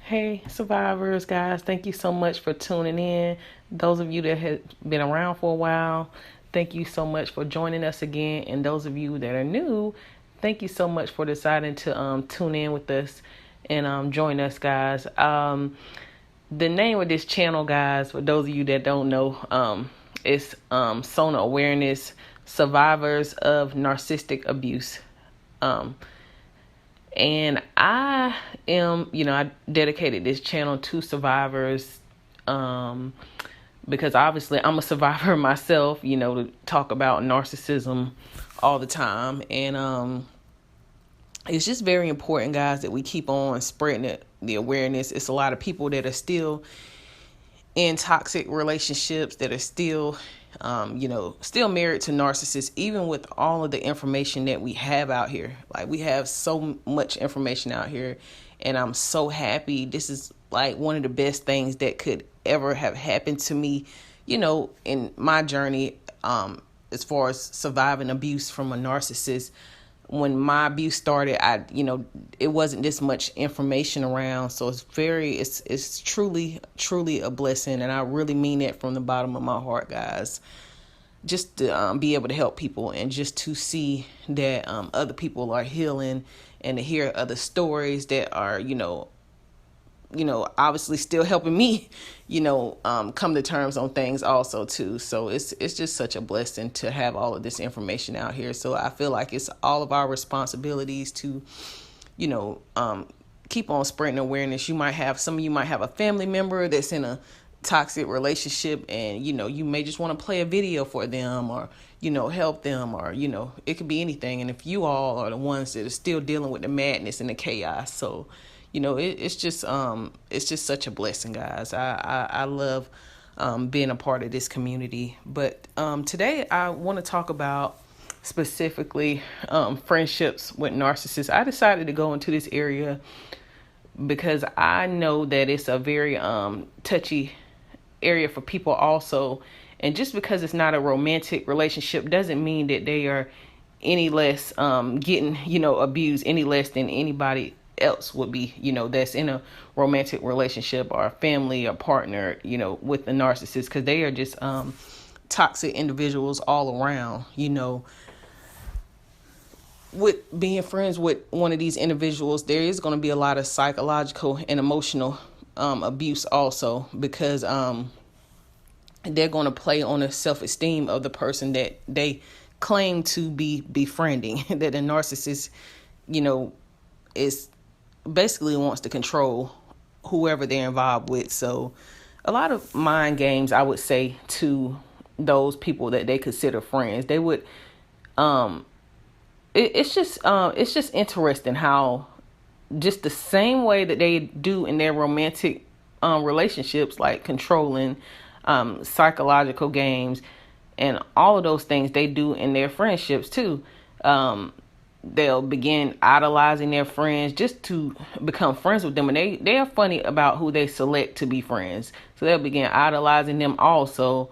Hey, survivors, guys, thank you so much for tuning in. Those of you that have been around for a while, thank you so much for joining us again. And those of you that are new, thank you so much for deciding to tune in with us and join us, guys. The name of this channel, guys, for those of you that don't know, is Sona Awareness Survivors of Narcissistic Abuse. And I dedicated this channel to survivors because obviously I'm a survivor myself, to talk about narcissism all the time. And it's just very important, guys, that we keep on spreading the awareness. It's a lot of people that are still in toxic relationships, that are still still married to narcissists, even with all of the information that we have out here. Like, we have so much information out here, and I'm so happy. This is like one of the best things that could ever have happened to me, in my journey, as far as surviving abuse from a narcissist. When my abuse started, it wasn't this much information around. So it's truly, truly a blessing. And I really mean that from the bottom of my heart, guys. Just to be able to help people, and just to see that other people are healing, and to hear other stories that are, obviously still helping me, come to terms on things also too. So it's just such a blessing to have all of this information out here. So I feel like it's all of our responsibilities to, keep on spreading awareness. Some of you might have a family member that's in a toxic relationship, and, you may just want to play a video for them, or, help them, or, it could be anything. And if you all are the ones that are still dealing with the madness and the chaos, so it's just such a blessing, guys. I love being a part of this community. But today I want to talk about specifically friendships with narcissists. I decided to go into this area because I know that it's a very touchy area for people also. And just because it's not a romantic relationship doesn't mean that they are any less getting, abused any less than anybody else would be, that's in a romantic relationship, or a family or partner, with the narcissist, because they are just toxic individuals all around. With being friends with one of these individuals, there is going to be a lot of psychological and emotional abuse also, because they're going to play on the self-esteem of the person that they claim to be befriending. That a narcissist, is basically wants to control whoever they're involved with. So a lot of mind games, I would say, to those people that they consider friends. They would it's just interesting how just the same way that they do in their romantic relationships, like controlling, psychological games, and all of those things they do in their friendships too. They'll begin idolizing their friends just to become friends with them. And they are funny about who they select to be friends. So they'll begin idolizing them also,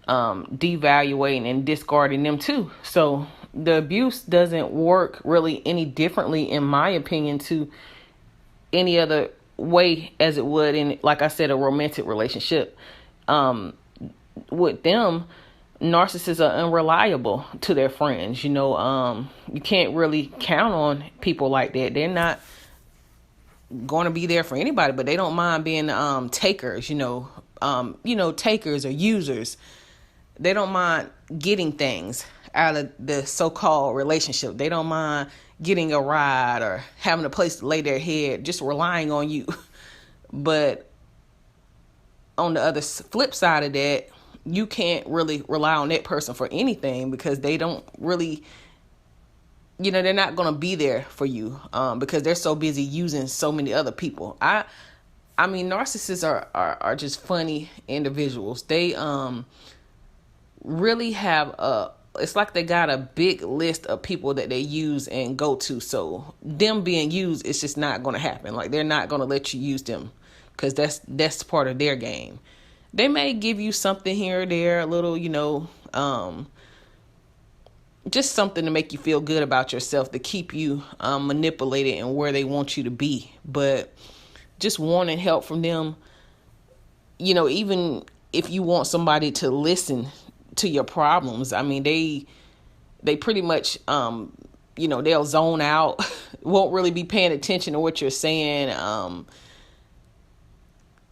devaluating and discarding them too. So the abuse doesn't work really any differently, in my opinion, to any other way as it would in, like I said, a romantic relationship. With them, narcissists are unreliable to their friends. You can't really count on people like that. They're not going to be there for anybody, but they don't mind being takers, takers or users. They don't mind getting things out of the so-called relationship. They don't mind getting a ride or having a place to lay their head, just relying on you. But on the other flip side of that, you can't really rely on that person for anything, because they don't really, they're not going to be there for you because they're so busy using so many other people. I mean, narcissists are just funny individuals. They really have it's like they got a big list of people that they use and go to. So them being used, it's just not going to happen. Like, they're not going to let you use them, because that's part of their game. They may give you something here or there, a little, just something to make you feel good about yourself, to keep you manipulated and where they want you to be. But just wanting help from them, even if you want somebody to listen to your problems, I mean, they pretty much, they'll zone out, won't really be paying attention to what you're saying.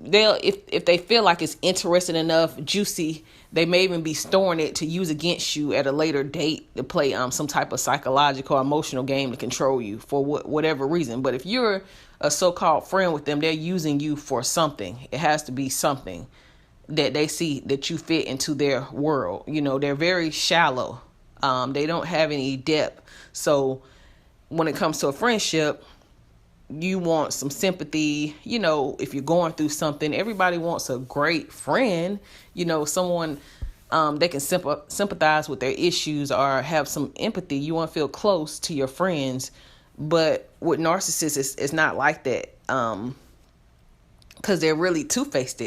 They'll, if they feel like it's interesting enough, juicy, they may even be storing it to use against you at a later date to play some type of psychological or emotional game to control you for whatever reason. But if you're a so-called friend with them, they're using you for something. It has to be something that they see that you fit into their world. They're very shallow. They don't have any depth. So when it comes to a friendship, you want some sympathy. If you're going through something, everybody wants a great friend, someone they can sympathize with their issues or have some empathy. You want to feel close to your friends. But with narcissists, it's not like that, because they're really two-faced.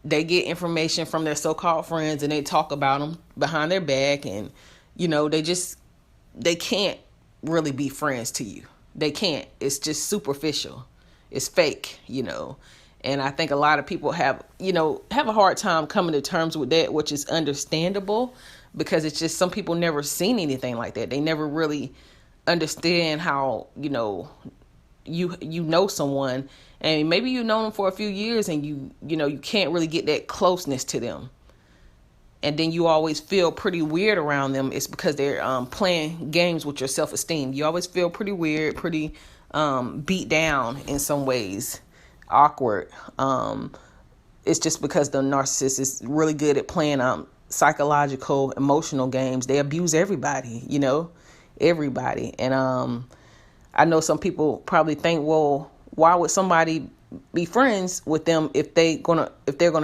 They get information from their so-called friends and they talk about them behind their back, and they can't really be friends to you. They can't. It's just superficial. It's fake, And I think a lot of people have a hard time coming to terms with that, which is understandable, because it's just some people never seen anything like that. They never really understand how, you know someone, and maybe you've known them for a few years, and you can't really get that closeness to them. And then you always feel pretty weird around them. It's because they're playing games with your self-esteem. You always feel pretty weird, pretty beat down in some ways, awkward. It's just because the narcissist is really good at playing psychological, emotional games. They abuse everybody, everybody. And I know some people probably think, well, why would somebody be friends with them if they're gonna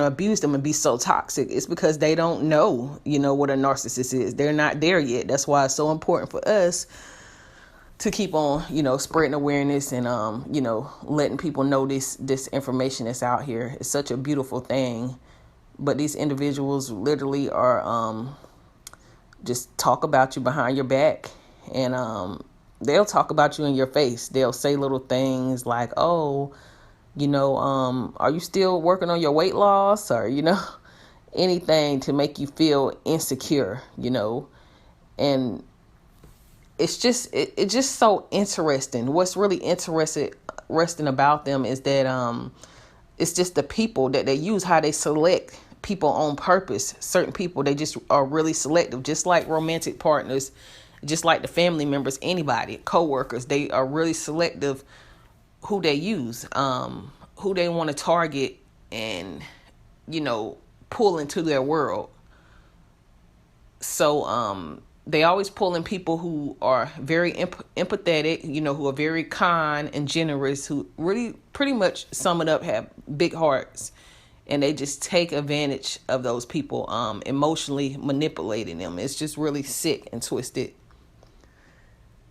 abuse them and be so toxic? It's because they don't know, what a narcissist is. They're not there yet. That's why it's so important for us to keep on, spreading awareness and letting people know this information that's out here. It's such a beautiful thing. But these individuals literally are just talk about you behind your back, and they'll talk about you in your face. They'll say little things like, oh, are you still working on your weight loss? Or, anything to make you feel insecure, and it's just so interesting. What's really interesting about them is that it's just the people that they use, how they select people on purpose. Certain people, they just are really selective, just like romantic partners, just like the family members, anybody, co-workers. They are really selective who they use, who they want to target and, pull into their world. So they always pull in people who are very empathetic, who are very kind and generous, who really pretty much sum it up, have big hearts. And they just take advantage of those people, emotionally manipulating them. It's just really sick and twisted.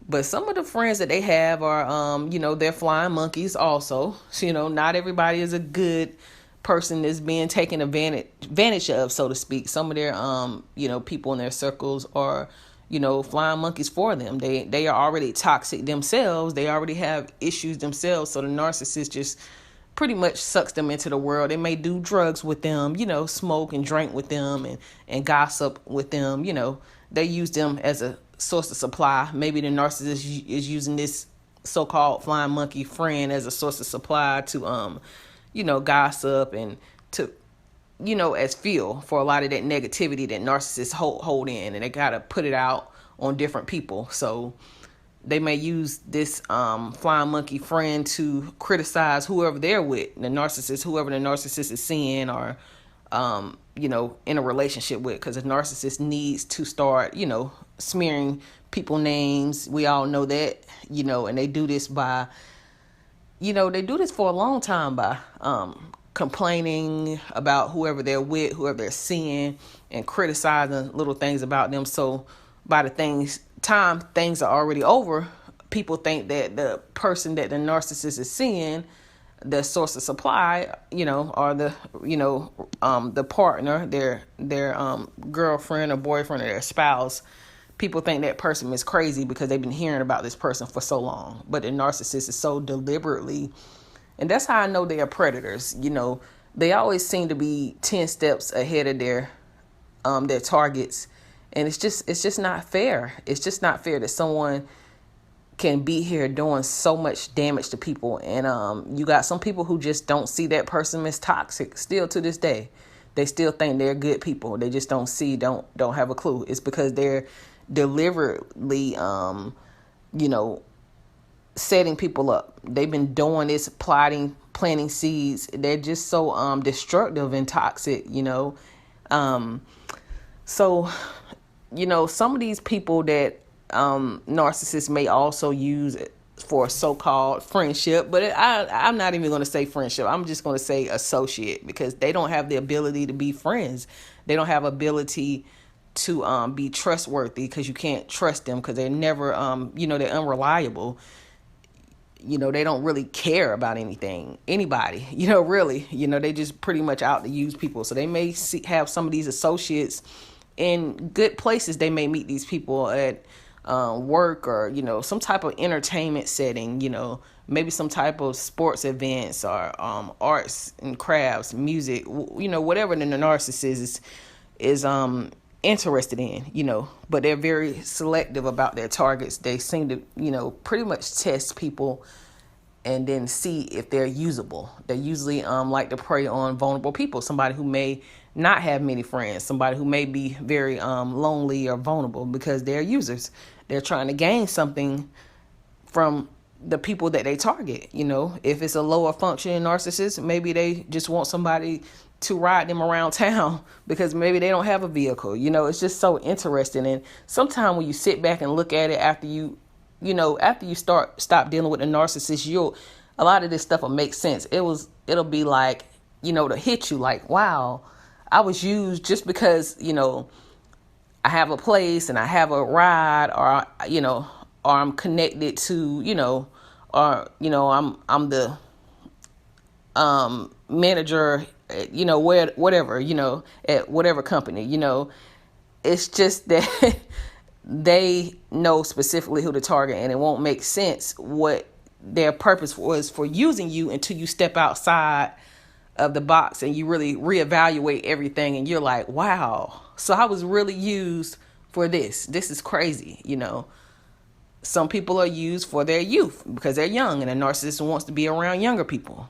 But some of the friends that they have are, they're flying monkeys also. So, not everybody is a good person that's being taken advantage of, so to speak. Some of their, people in their circles are, flying monkeys for them. They are already toxic themselves. They already have issues themselves. So the narcissist just pretty much sucks them into the world. They may do drugs with them, smoke and drink with them and gossip with them. They use them as a source of supply. Maybe the narcissist is using this so-called flying monkey friend as a source of supply to, gossip and to, as fuel for a lot of that negativity that narcissists hold in, and they got to put it out on different people. So they may use this flying monkey friend to criticize whoever they're with, whoever the narcissist is seeing or, in a relationship with, because a narcissist needs to start, smearing people names. We all know that, and they do this by, they do this for a long time by complaining about whoever they're with, whoever they're seeing, and criticizing little things about them. So by the time things are already over, people think that the person that the narcissist is seeing, the source of supply, or the partner, their girlfriend or boyfriend or their spouse, people think that person is crazy because they've been hearing about this person for so long. But the narcissist is so deliberately, And that's how I know they are predators. They always seem to be 10 steps ahead of their targets. And it's just not fair. It's just not fair that someone can be here doing so much damage to people. And you got some people who just don't see that person as toxic still to this day. They still think they're good people. They just don't have a clue. It's because they're deliberately setting people up. They've been doing this, plotting, planting seeds. They're just so destructive and toxic. So some of these people that narcissists may also use for so-called friendship, but I'm not even going to say friendship. I'm just going to say associate, because they don't have the ability to be friends. They don't have ability to be trustworthy, because you can't trust them, because they're never, they're unreliable. They don't really care about anybody, really. They just pretty much out to use people. So they may have some of these associates in good places. They may meet these people at work, or some type of entertainment setting, maybe some type of sports events, or arts and crafts, music, whatever the narcissist is interested in, but they're very selective about their targets. They seem to pretty much test people and then see if they're usable. They usually like to prey on vulnerable people, somebody who may not have many friends, somebody who may be very lonely or vulnerable, because they're users. They're trying to gain something from the people that they target. If it's a lower functioning narcissist, maybe they just want somebody to ride them around town because maybe they don't have a vehicle. It's just so interesting. And sometimes when you sit back and look at it after you stop dealing with the narcissist, a lot of this stuff will make sense. It'll be like, to hit you like, wow, I was used just because, I have a place and I have a ride, or, or I'm connected to, or, I'm the manager, whatever, at whatever company. It's just that they know specifically who to target, and it won't make sense what their purpose was for using you until you step outside of the box and you really reevaluate everything, and you're like, wow, so I was really used for this. This is crazy. Some people are used for their youth because they're young, and a narcissist wants to be around younger people,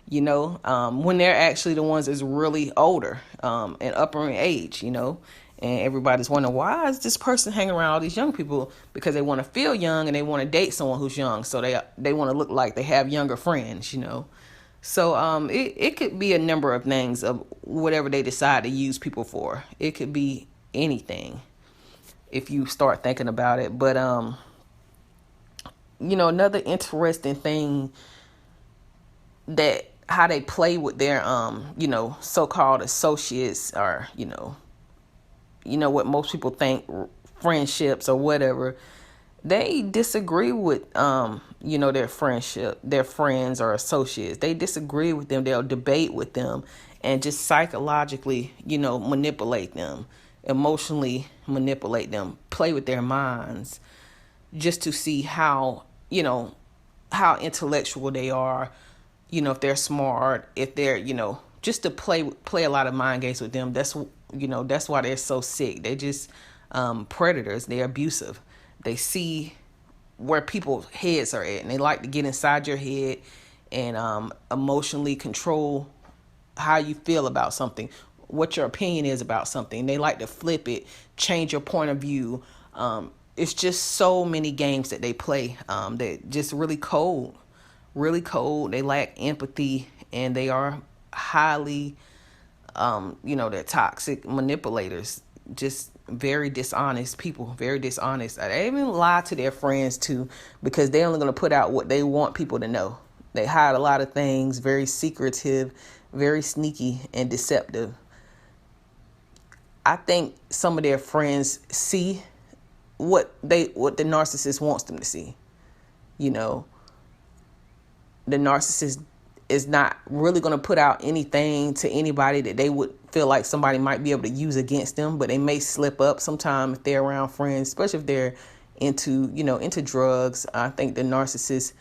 when they're actually the ones that's really older and upper in age, and everybody's wondering, why is this person hanging around all these young people? Because they want to feel young and they want to date someone who's young, so they want to look like they have younger friends, So it could be a number of things of whatever they decide to use people for. It could be anything if you start thinking about it. But another interesting thing, that how they play with their so-called associates, or what most people think friendships or whatever. They disagree with their friends or associates. They disagree with them. They'll debate with them and just psychologically manipulate them, emotionally manipulate them, play with their minds, just to see how intellectual they are, if they're smart, if they're just to play a lot of mind games with them. That's why they're so sick. They're just predators. They're abusive. They see where people's heads are at, and they like to get inside your head and emotionally control how you feel about something, what your opinion is about something. They like to flip it, change your point of view. It's just so many games that they play. They're just really cold. They lack empathy, and they are highly, they're toxic manipulators. Just very dishonest people, very dishonest. They even lie to their friends too, because they're only going to put out what they want people to know. They hide a lot of things, very secretive, very sneaky and deceptive. I think some of their friends see what the narcissist wants them to see. The narcissist is not really going to put out anything to anybody that they would feel like somebody might be able to use against them, but they may slip up sometime if they're around friends, especially if they're into drugs. I think the narcissist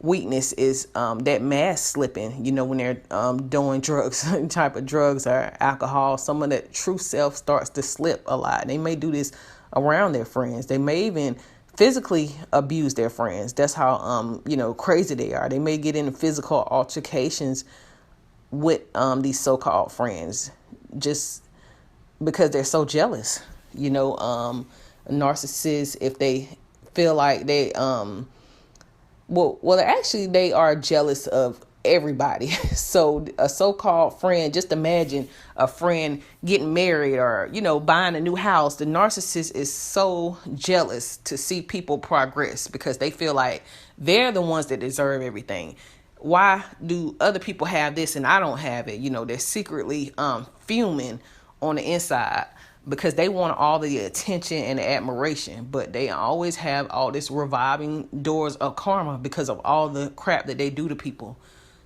weakness is that mask slipping, when they're doing drugs, type of drugs or alcohol. Some of that true self starts to slip a lot. They may do this around their friends. They may even physically abuse their friends. That's how crazy they are. They may get into physical altercations with these so-called friends just because they're so jealous. Narcissists, if they feel like they actually they are jealous of everybody. So a so-called friend, just imagine a friend getting married or buying a new house. The narcissist is so jealous to see people progress because they feel like they're the ones that deserve everything. Why do other people have this and I don't have it? They're secretly fuming on the inside because they want all the attention and the admiration, but they always have all this revolving doors of karma because of all the crap that they do to people.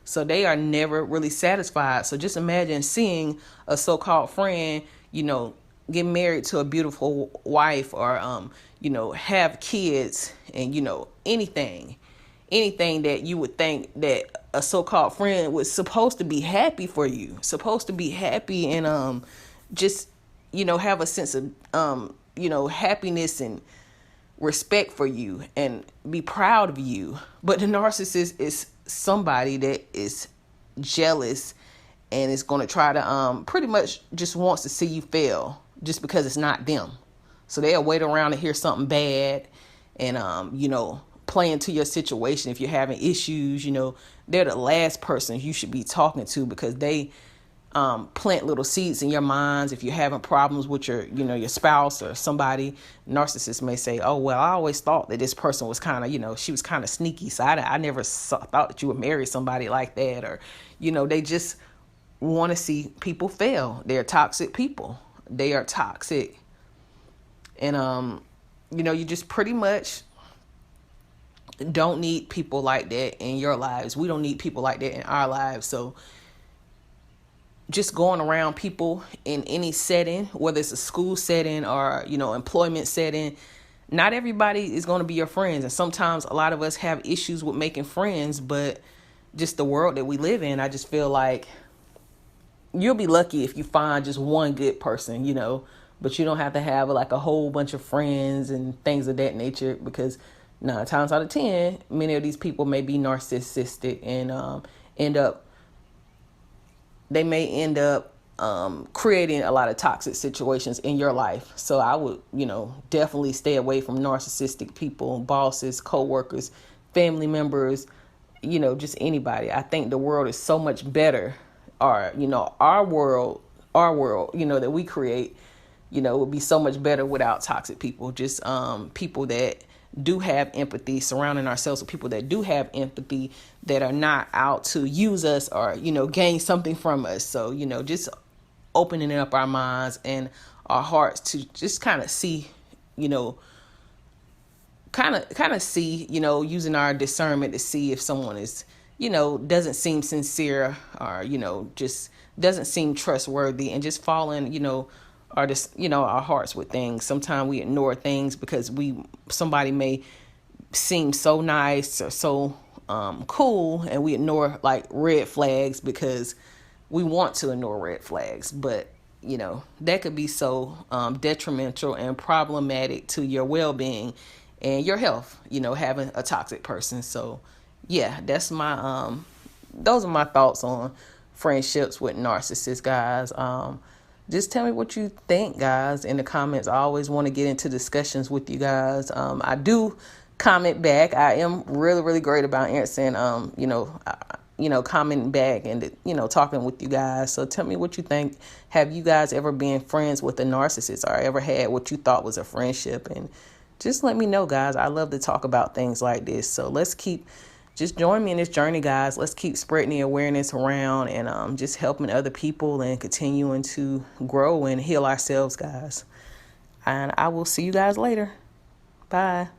So they are never really satisfied. So just imagine seeing a so-called friend, get married to a beautiful wife or, have kids and, anything that you would think that a so-called friend was supposed to be happy for you, supposed to be happy and just, have a sense of, happiness and respect for you and be proud of you. But the narcissist is somebody that is jealous and is going to try to pretty much just wants to see you fail just because it's not them. So they'll wait around to hear something bad and, play into your situation. If you're having issues, they're the last person you should be talking to because they plant little seeds in your minds. If you're having problems with your spouse or somebody, narcissists may say, oh, well, I always thought that this person was kind of, she was kind of sneaky. So I never thought that you would marry somebody like that. Or, they just want to see people fail. They're toxic people. They are toxic. And, you just pretty much don't need people like that in your lives. We don't need people like that in our lives. So just going around people in any setting, whether it's a school setting or, employment setting, not everybody is going to be your friends. And sometimes a lot of us have issues with making friends, but just the world that we live in, I just feel like you'll be lucky if you find just one good person, but you don't have to have like a whole bunch of friends and things of that nature because 9 times out of 10, many of these people may be narcissistic and they may end up creating a lot of toxic situations in your life. So I would, definitely stay away from narcissistic people, bosses, co-workers, family members, just anybody. I think the world is so much better. Our world, that we create, would be so much better without toxic people. Just people that do have empathy, surrounding ourselves with people that do have empathy, that are not out to use us or, gain something from us. So, just opening up our minds and our hearts to just kind of see, using our discernment to see if someone is, doesn't seem sincere or, just doesn't seem trustworthy, and just falling, our hearts with things. Sometimes we ignore things because somebody may seem so nice or so cool, and we ignore like red flags because we want to ignore red flags. But that could be so detrimental and problematic to your well-being and your health, having a toxic person. So yeah, that's my those are my thoughts on friendships with narcissists, guys. Just tell me what you think, guys, in the comments. I always want to get into discussions with you guys. I do comment back. I am really, really great about answering, commenting back and, talking with you guys. So tell me what you think. Have you guys ever been friends with a narcissist or ever had what you thought was a friendship? And just let me know, guys. I love to talk about things like this. So just join me in this journey, guys. Let's keep spreading the awareness around and just helping other people and continuing to grow and heal ourselves, guys. And I will see you guys later. Bye.